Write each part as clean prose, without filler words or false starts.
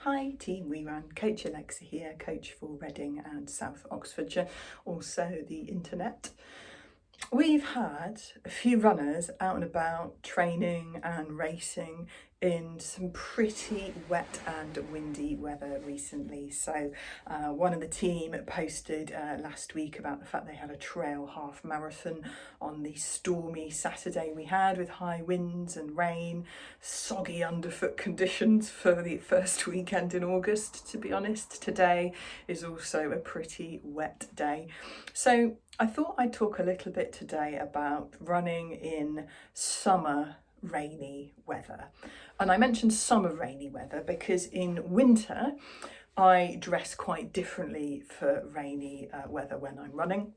Hi team, we run Coach Alexa here, coach for Reading and South Oxfordshire, also the internet. We've had a few runners out and about training and racing in some pretty wet and windy weather recently. So one of the team posted last week about the fact they had a trail half marathon on the stormy Saturday we had, with high winds and rain, soggy underfoot conditions for the first weekend in August. To be honest, today is also a pretty wet day. So I thought I'd talk a little bit today about running in summer rainy weather. And I mentioned summer rainy weather because in winter I dress quite differently for rainy weather when I'm running.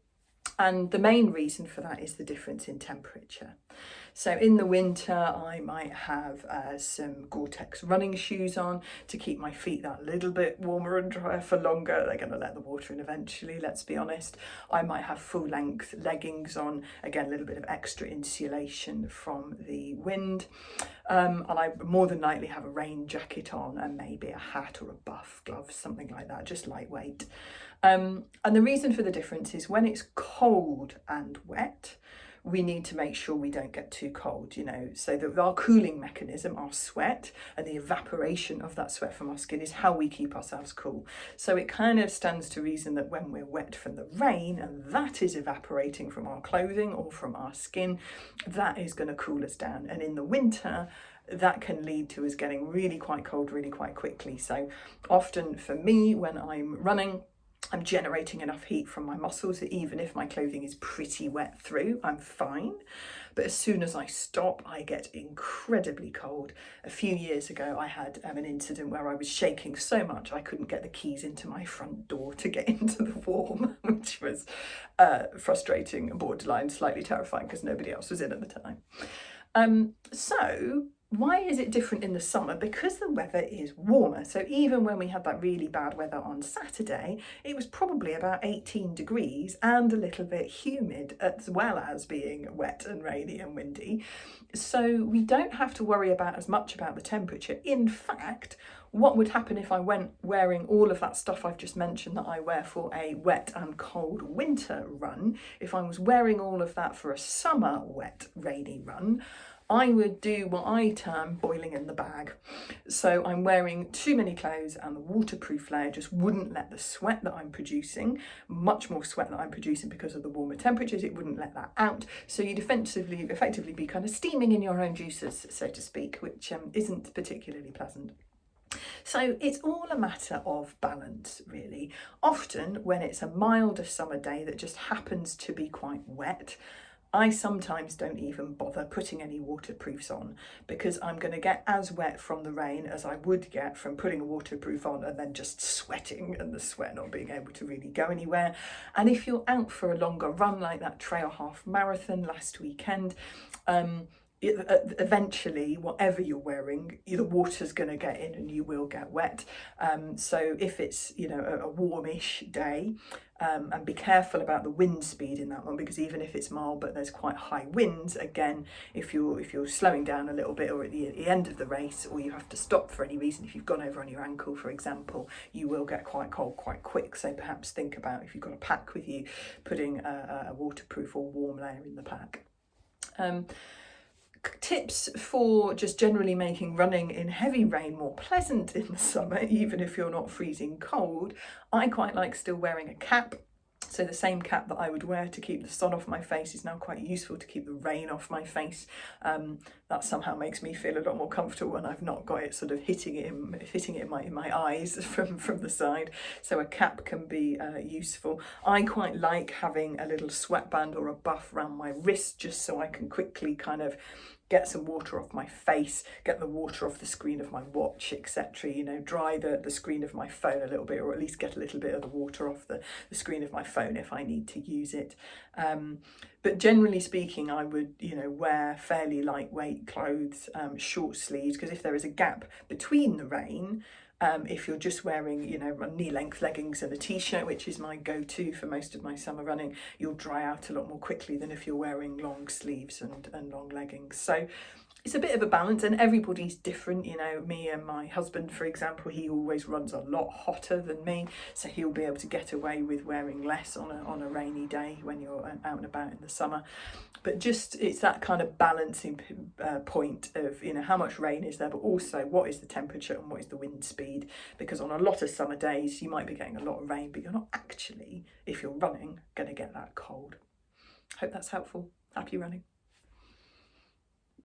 And the main reason for that is the difference in temperature. So in the winter, I might have some Gore-Tex running shoes on to keep my feet that little bit warmer and drier for longer. They're going to let the water in eventually, let's be honest. I might have full length leggings on, again, a little bit of extra insulation from the wind. And I more than likely have a rain jacket on and maybe a hat or a buff, gloves, something like that, just lightweight. And the reason for the difference is when it's cold and wet, we need to make sure we don't get too cold, so that our cooling mechanism, our sweat, and the evaporation of that sweat from our skin is how we keep ourselves cool. So it kind of stands to reason that when we're wet from the rain and that is evaporating from our clothing or from our skin, that is going to cool us down. And in the winter, that can lead to us getting really quite cold really quite quickly. So often for me, when I'm running, I'm generating enough heat from my muscles that even if my clothing is pretty wet through, I'm fine. But as soon as I stop, I get incredibly cold. A few years ago, I had an incident where I was shaking so much I couldn't get the keys into my front door to get into the warm, which was frustrating and borderline slightly terrifying because nobody else was in at the time. So why is it different in the summer? Because the weather is warmer. So even when we had that really bad weather on Saturday, it was probably about 18 degrees and a little bit humid, as well as being wet and rainy and windy. So we don't have to worry about as much about the temperature. In fact, what would happen if I went wearing all of that stuff I've just mentioned that I wear for a wet and cold winter run? If I was wearing all of that for a summer wet, rainy run, I would do what I term boiling in the bag. So I'm wearing too many clothes and the waterproof layer just wouldn't let the sweat that I'm producing, much more sweat that I'm producing because of the warmer temperatures, it wouldn't let that out. So you'd effectively be kind of steaming in your own juices, so to speak, which isn't particularly pleasant. So it's all a matter of balance, really. Often when it's a milder summer day that just happens to be quite wet, I sometimes don't even bother putting any waterproofs on because I'm going to get as wet from the rain as I would get from putting a waterproof on and then just sweating and the sweat not being able to really go anywhere. And if you're out for a longer run like that trail half marathon last weekend, eventually, whatever you're wearing, the water's going to get in and you will get wet. So if it's a warmish day, and be careful about the wind speed in that one, because even if it's mild but there's quite high winds, again, if you're slowing down a little bit or at the end of the race, or you have to stop for any reason, if you've gone over on your ankle, for example, you will get quite cold quite quick. So perhaps think about, if you've got a pack with you, putting a waterproof or warm layer in the pack. Tips for just generally making running in heavy rain more pleasant in the summer, even if you're not freezing cold. I quite like still wearing a cap. So the same cap that I would wear to keep the sun off my face is now quite useful to keep the rain off my face. That somehow makes me feel a lot more comfortable when I've not got it sort of hitting it in my eyes from the side. So a cap can be useful. I quite like having a little sweatband or a buff around my wrist just so I can quickly kind of get some water off my face, get the water off the screen of my watch, etc. Dry the screen of my phone a little bit, or at least get a little bit of the water off the screen of my phone if I need to use it. But generally speaking, I would, wear fairly lightweight clothes, short sleeves, because if there is a gap between the rain, if you're just wearing, knee-length leggings and a t-shirt, which is my go-to for most of my summer running, you'll dry out a lot more quickly than if you're wearing long sleeves and long leggings. So it's a bit of a balance, and everybody's different. You know, me and my husband, for example, he always runs a lot hotter than me, so he'll be able to get away with wearing less on a rainy day when you're out and about in the summer. But just, it's that kind of balancing point of, you know, how much rain is there, but also what is the temperature and what is the wind speed, because on a lot of summer days you might be getting a lot of rain, but you're not actually, if you're running, going to get that cold. Hope that's helpful. Happy running.